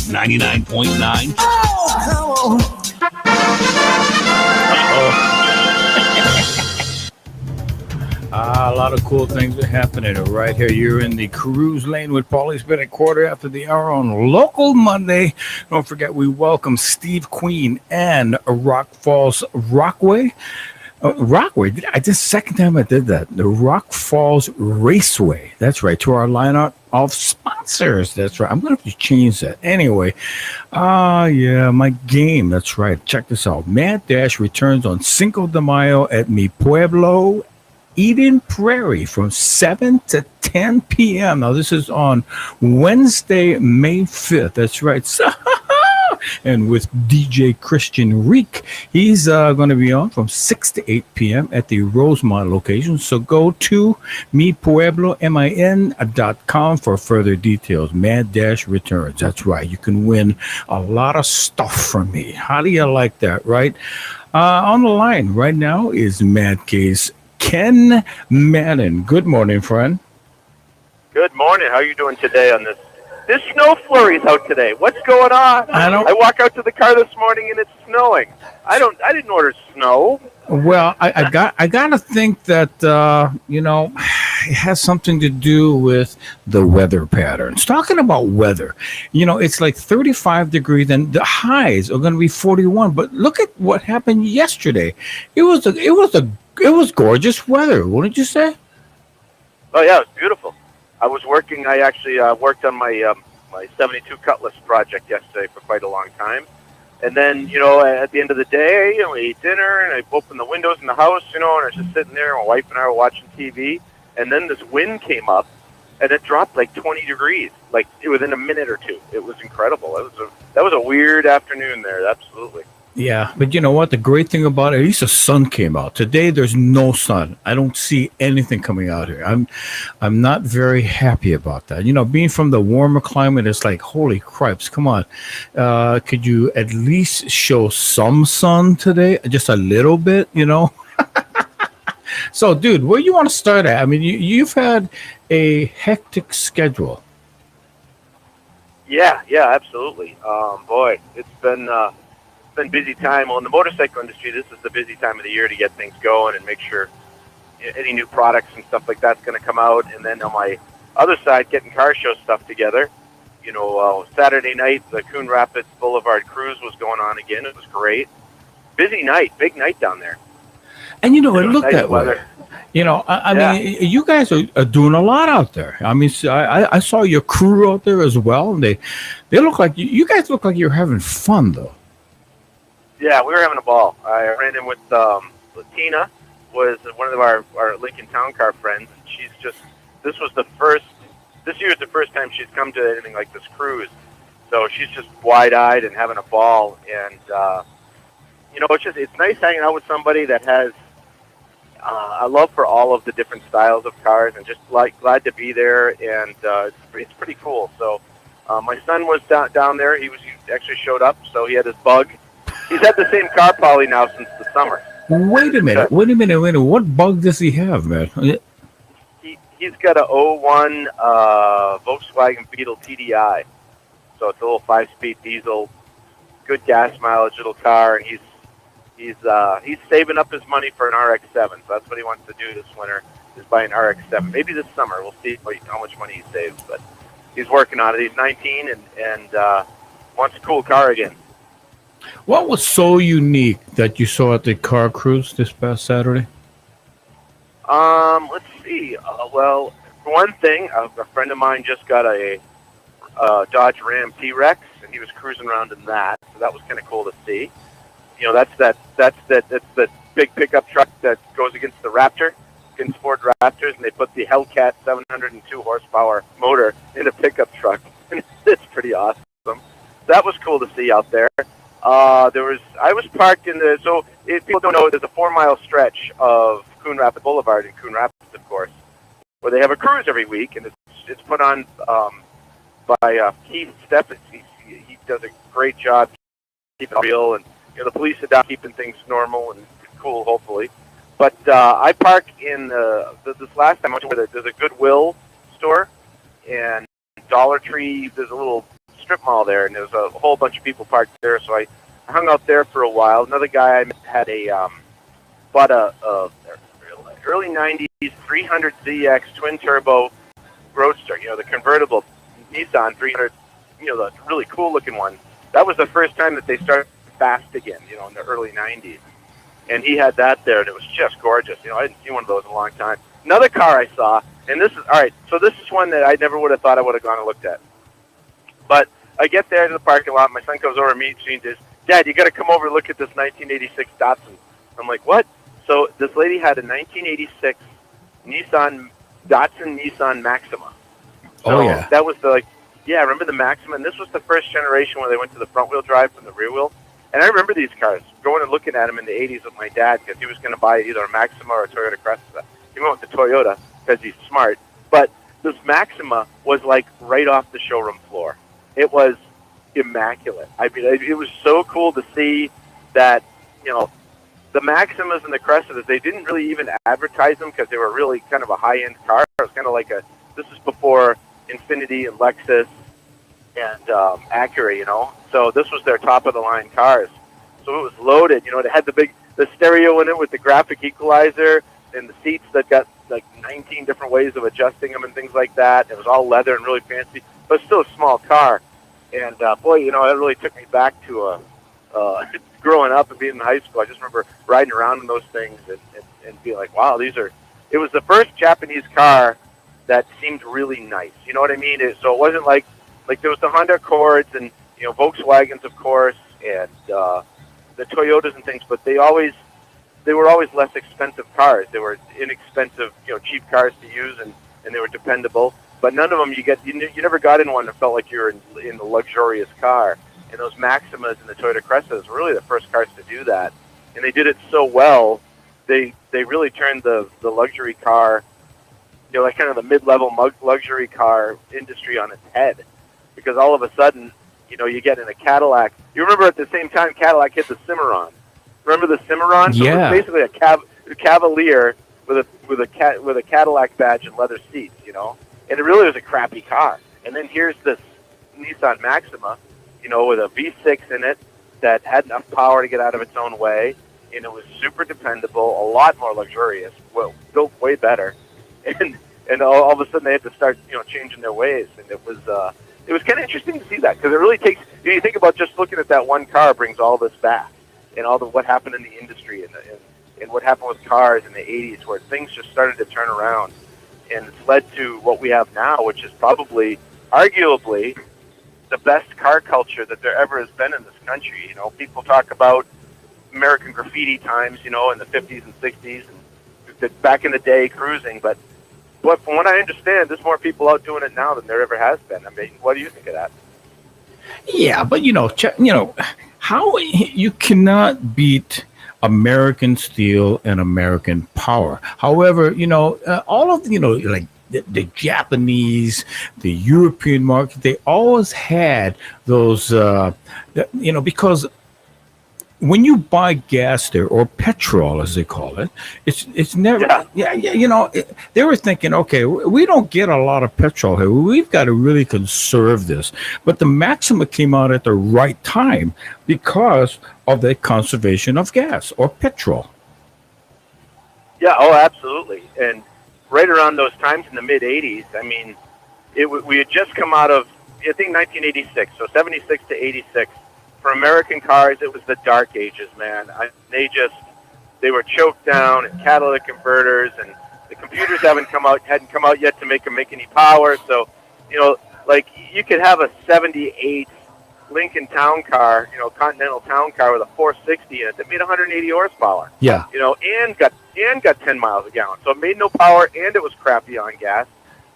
99.9. Oh, A lot of cool things are happening right here. You're in the cruise lane with Paulie's been at quarter after the hour on Local Monday. Don't forget, we welcome Steve Queen and Rock Falls Rockway. Rockway, I just second time I did that. The Rock Falls Raceway. That's right. To our lineup of sponsors. That's right. I'm going to change that. Anyway, yeah, my game. That's right. Check this out. Mad Dash returns on Cinco de Mayo at Mi Pueblo, Eden Prairie from 7 to 10 p.m. Now, this is on Wednesday, May 5th. That's right. So, and with DJ Christian Reek, he's going to be on from 6 to 8 p.m. at the Rosemont location. So go to mipueblo.com for further details. Mad Dash returns. That's right. You can win a lot of stuff from me. How do you like that, right? On the line right now is Mad Case Ken Madden. Good morning, friend. Good morning. How are you doing today on this? There's snow flurries out today. What's going on? I walk out to the car this morning and it's snowing. I didn't order snow. Well, I got to think that it has something to do with the weather patterns. Talking about weather, it's like 35 degrees and the highs are going to be 41. But look at what happened yesterday. It was gorgeous weather, wouldn't you say? Oh yeah, it was beautiful. I was working. I actually worked on my my 72 Cutlass project yesterday for quite a long time. And then, at the end of the day, we ate dinner, and I opened the windows in the house, and I was just sitting there. My wife and I were watching TV, and then this wind came up, and it dropped like 20 degrees, like within a minute or two. It was incredible. That was a weird afternoon there, absolutely. Yeah, but you know what? The great thing about it, at least the sun came out. Today, there's no sun. I don't see anything coming out here. I'm not very happy about that. Being from the warmer climate, it's like, holy cripes, come on. Could you at least show some sun today? Just a little bit, So, dude, where you want to start at? I mean, you've had a hectic schedule. Yeah, absolutely. Boy, it's been busy time. Well, in the motorcycle industry, this is the busy time of the year to get things going and make sure any new products and stuff like that's going to come out. And then on my other side, getting car show stuff together. Saturday night, the Coon Rapids Boulevard Cruise was going on again. It was great. Busy night, big night down there. And it looked nice that weather. Way. I mean, you guys are doing a lot out there. I mean, I saw your crew out there as well, and they look like you guys look like you're having fun though. Yeah, we were having a ball. I ran in with Latina, was one of our Lincoln Town Car friends. She's this year is the first time she's come to anything like this cruise. So she's just wide-eyed and having a ball. And, it's nice hanging out with somebody that has a love for all of the different styles of cars and just glad to be there. And it's pretty cool. So my son was down there. He actually showed up, so he had his bug. He's had the same car probably now since the summer. Wait a minute. What bug does he have, man? He's got a 01 Volkswagen Beetle TDI. So it's a little 5-speed diesel, good gas mileage little car, and he's saving up his money for an RX-7. So that's what he wants to do this winter, is buy an RX-7. Maybe this summer. We'll see how much money he saves. But he's working on it. He's 19 and wants a cool car again. What was so unique that you saw at the car cruise this past Saturday? Let's see. Well, for one thing, a friend of mine just got a Dodge Ram T-Rex, and he was cruising around in that. So that was kind of cool to see. That's the big pickup truck that goes against the Raptor, against Ford Raptors, and they put the Hellcat 702 horsepower motor in a pickup truck, and it's pretty awesome. That was cool to see out there. I was parked in so if people don't know, there's a 4-mile stretch of Coon Rapids Boulevard in Coon Rapids, of course, where they have a cruise every week, and it's put on by Keith Stephens. He does a great job keeping it real, and the police are down keeping things normal and cool, hopefully. But I park in this last time I went to where there's a Goodwill store and Dollar Tree. There's a little strip mall there, and there was a whole bunch of people parked there. So I hung out there for a while. Another guy I met had bought a early '90s 300ZX twin turbo Roadster. The convertible Nissan 300. The really cool looking one. That was the first time that they started fast again. In the early '90s, and he had that there, and it was just gorgeous. I hadn't seen one of those in a long time. Another car I saw, and this is all right. So this is one that I never would have thought I would have gone and looked at. But I get there to the parking lot. My son comes over and meets me and says, "Dad, you got to come over and look at this 1986 Datsun." I'm like, "What?" So this lady had a 1986 Datsun Nissan Maxima. So yeah. that was I remember the Maxima, and this was the first generation where they went to the front-wheel drive from the rear wheel. And I remember these cars, going and looking at them in the 80s with my dad, because he was going to buy either a Maxima or a Toyota Cresta. He went with the Toyota because he's smart. But this Maxima was right off the showroom floor. It was immaculate. I mean, it was so cool to see that, the Maximas and the Crestas, they didn't really even advertise them because they were really kind of a high-end car. It was kind of this is before Infiniti and Lexus and Acura, So this was their top-of-the-line cars. So it was loaded. It had the stereo in it with the graphic equalizer and the seats that got 19 different ways of adjusting them and things like that. It was all leather and really fancy, but still a small car. And boy, it really took me back to growing up and being in high school. I just remember riding around in those things and being like, wow, it was the first Japanese car that seemed really nice. You know what I mean? So it wasn't like there was the Honda Accords and, Volkswagens, of course, and the Toyotas and things, but they were always less expensive cars. They were inexpensive, cheap cars to use, and they were dependable. But none of them you never got in one that felt like you were in the luxurious car. And those Maximas and the Toyota Crestas were really the first cars to do that. And they did it so well, they really turned the luxury car, kind of the mid-level luxury car industry on its head. Because all of a sudden, you get in a Cadillac. You remember at the same time Cadillac hit the Cimarron. Remember the Cimarron? So Yeah. it was basically a Cavalier with a Cadillac badge and leather seats, And it really was a crappy car. And then here's this Nissan Maxima, with a V6 in it that had enough power to get out of its own way, and it was super dependable, a lot more luxurious, well, built way better, and all of a sudden they had to start, changing their ways, and it was kind of interesting to see that, because it really takes, you think about just looking at that one car brings all this back, and what happened in the industry and what happened with cars in the 80s, where things just started to turn around, and it's led to what we have now, which is probably, arguably, the best car culture that there ever has been in this country. People talk about American graffiti times, in the 50s and 60s, and back in the day cruising. But from what I understand, there's more people out doing it now than there ever has been. I mean, what do you think of that? Yeah, but how you cannot beat American steel and American power. However, all of the Japanese, the European market, they always had those, because when you buy gas there, or petrol as they call it, it's never, they were thinking, okay, we don't get a lot of petrol here. We've got to really conserve this. But the Maxima came out at the right time because of the conservation of gas or petrol. Yeah, oh, absolutely. And right around those times in the mid-'80s, I mean, we had just come out of, I think, 1986, so 76 to 86. For American cars, it was the dark ages, man. They were choked down and catalytic converters, and the computers hadn't come out yet to make them make any power. So, you could have a 78 Lincoln Town car, Continental Town car with a 460 in it that made 180 horsepower. Yeah. And got 10 miles a gallon. So it made no power, and it was crappy on gas.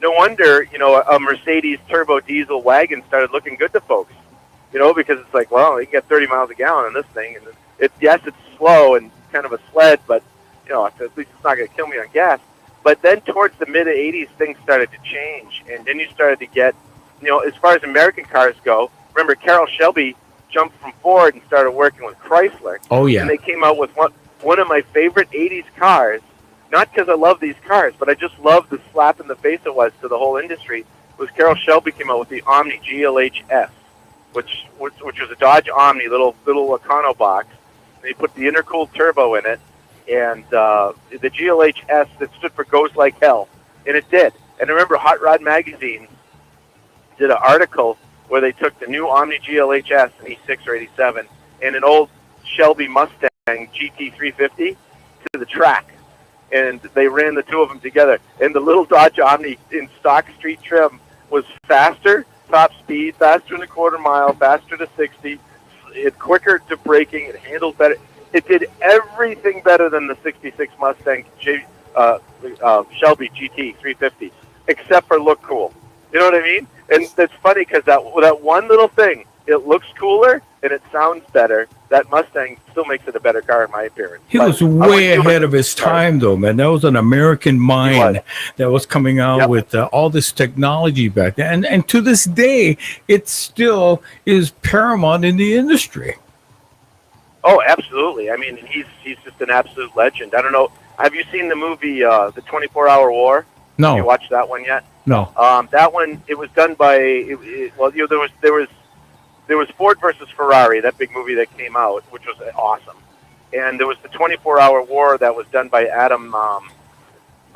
No wonder, a Mercedes turbo diesel wagon started looking good to folks. Because it's like, well, you can get 30 miles a gallon in this thing, and it's slow and kind of a sled, but at least it's not going to kill me on gas. But then towards the mid '80s, things started to change, and then you started to get, as far as American cars go. Remember, Carroll Shelby jumped from Ford and started working with Chrysler. Oh yeah. And they came out with one of my favorite '80s cars. Not because I love these cars, but I just love the slap in the face it was to the whole industry. Was Carroll Shelby came out with the Omni GLHS. which was a Dodge Omni, little Econo box. And they put the intercooled turbo in it, and the GLHS that stood for Goes Like Hell, and it did. And I remember Hot Rod Magazine did an article where they took the new Omni GLHS, an 86 or 87, and an old Shelby Mustang GT350 to the track. And they ran the two of them together. And the little Dodge Omni in stock street trim was faster, top speed, faster in a quarter mile, faster to 60, it quicker to braking, it handled better. It did everything better than the 66 Mustang Shelby GT350, except for look cool. You know what I mean? And it's funny because that one little thing, it looks cooler and it sounds better. That Mustang still makes it a better car in my appearance. He was way ahead of his time, though, man. That was an American mind that was coming out with all this technology back then. And to this day, it still is paramount in the industry. Oh, absolutely. I mean, he's just an absolute legend. I don't know. Have you seen the movie The 24-Hour War? No. Have you watched that one yet? No. That one, it was done by there was Ford versus Ferrari, that big movie that came out, which was awesome. And there was the 24-Hour War that was done by Adam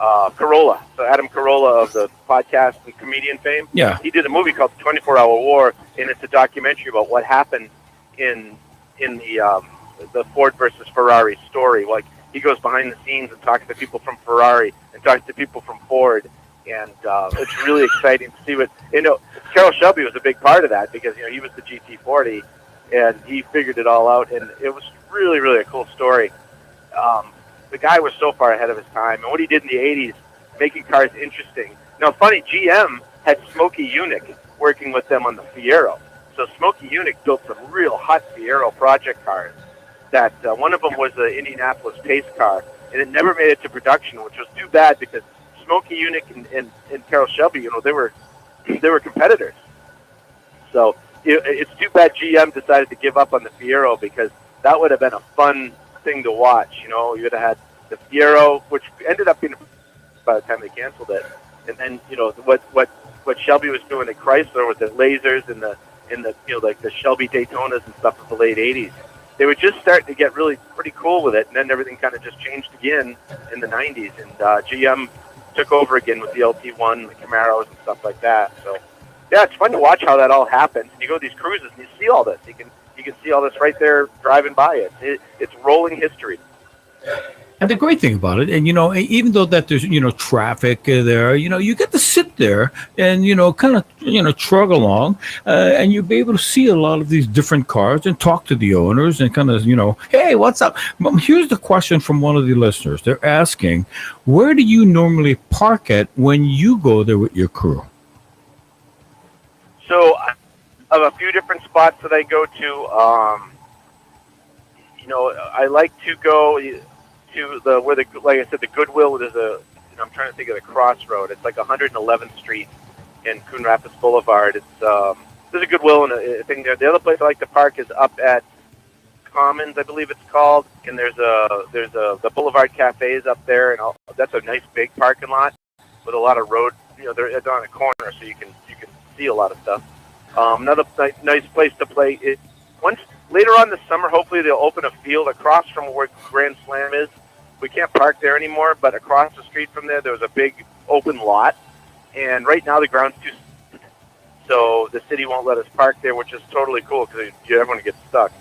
Carolla. So Adam Carolla of the podcast and comedian fame. Yeah. He did a movie called The 24-Hour War, and it's a documentary about what happened in the Ford versus Ferrari story. Like, he goes behind the scenes and talks to people from Ferrari and talks to people from Ford. And it's really exciting to see what, Carroll Shelby was a big part of that because, he was the GT40 and he figured it all out. And it was really, really a cool story. The guy was so far ahead of his time. And what he did in the 80s, making cars interesting. Now, funny, GM had Smokey Yunick working with them on the Fiero. So Smokey Yunick built some real hot Fiero project cars. That one of them was the Indianapolis pace car. And it never made it to production, which was too bad because Smokey Yunick and Carroll Shelby, they were competitors. So it's too bad GM decided to give up on the Fiero because that would have been a fun thing to watch. You would have had the Fiero, which ended up being by the time they canceled it, and then what Shelby was doing at Chrysler with the lasers and the like the Shelby Daytonas and stuff of the late '80s. They were just starting to get really pretty cool with it, and then everything kind of just changed again in the '90s, and GM took over again with the LT1, the Camaros, and stuff like that. So, yeah, it's fun to watch how that all happens. You go to these cruises and you see all this. You can see all this right there driving by it. It's rolling history. And the great thing about it, and even though that there's traffic there, you get to sit there and kind of trug along, and you'll be able to see a lot of these different cars and talk to the owners and kind of hey, what's up? Here's the question from one of the listeners. They're asking, where do you normally park at when you go there with your crew? So, I have a few different spots that I go to. I like to go to like I said, the Goodwill. There's I'm trying to think of the crossroad. It's like 111th Street in Coon Rapids Boulevard. It's there's a Goodwill and a thing there. The other place I like to park is up at Commons, I believe it's called, and there's the Boulevard Cafe is up there, and that's a nice big parking lot with a lot of road. It's on a corner, so you can see a lot of stuff. Another nice place to play is later on this summer. Hopefully they'll open a field across from where Grand Slam is. We can't park there anymore, but across the street from there was a big open lot, and right now the ground's too steep, so the city won't let us park there, which is totally cool because everyone gets stuck.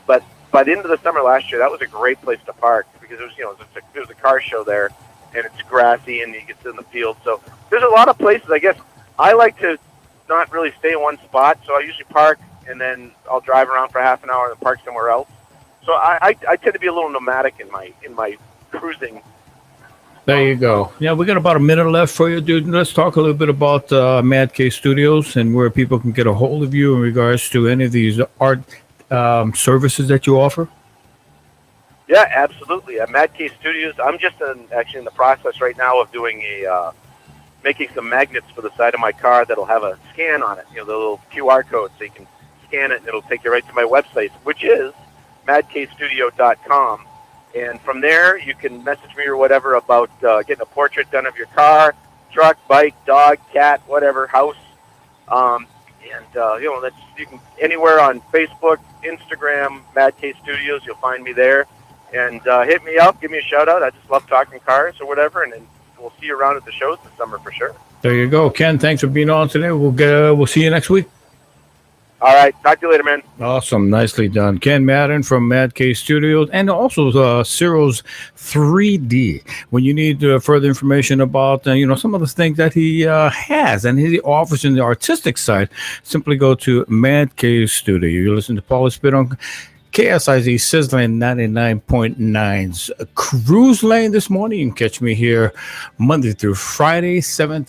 But by the end of the summer last year, that was a great place to park because it was a car show there, and it's grassy and you can sit in the field. So there's a lot of places. I guess I like to not really stay in one spot, so I usually park and then I'll drive around for half an hour and park somewhere else. So I tend to be a little nomadic in my cruising. There you go. Yeah, we got about a minute left for you, dude. Let's talk a little bit about Mad K Studios and where people can get a hold of you in regards to any of these art services that you offer. Yeah, absolutely. At Mad K Studios, I'm just actually in the process right now of doing making some magnets for the side of my car that'll have a scan on it. The little QR code, so you can scan it and it'll take you right to my website, which is madkstudio.com. And from there, you can message me or whatever about getting a portrait done of your car, truck, bike, dog, cat, whatever, house. And that's you can anywhere on Facebook, Instagram, Mad K Studios. You'll find me there. And hit me up, give me a shout out. I just love talking cars or whatever, and then we'll see you around at the shows this summer for sure. There you go, Ken. Thanks for being on today. We'll see you next week. All right, talk to you later, man. Awesome, nicely done, Ken Madden from Mad K Studios, and also Cyril's 3D. When you need further information about some of the things that he has and he offers in the artistic side, simply go to Mad K Studio. You listen to Paulie Spit on KSIZ Sizzlin 99.9's Cruise Lane this morning. You can catch me here Monday through Friday, 7th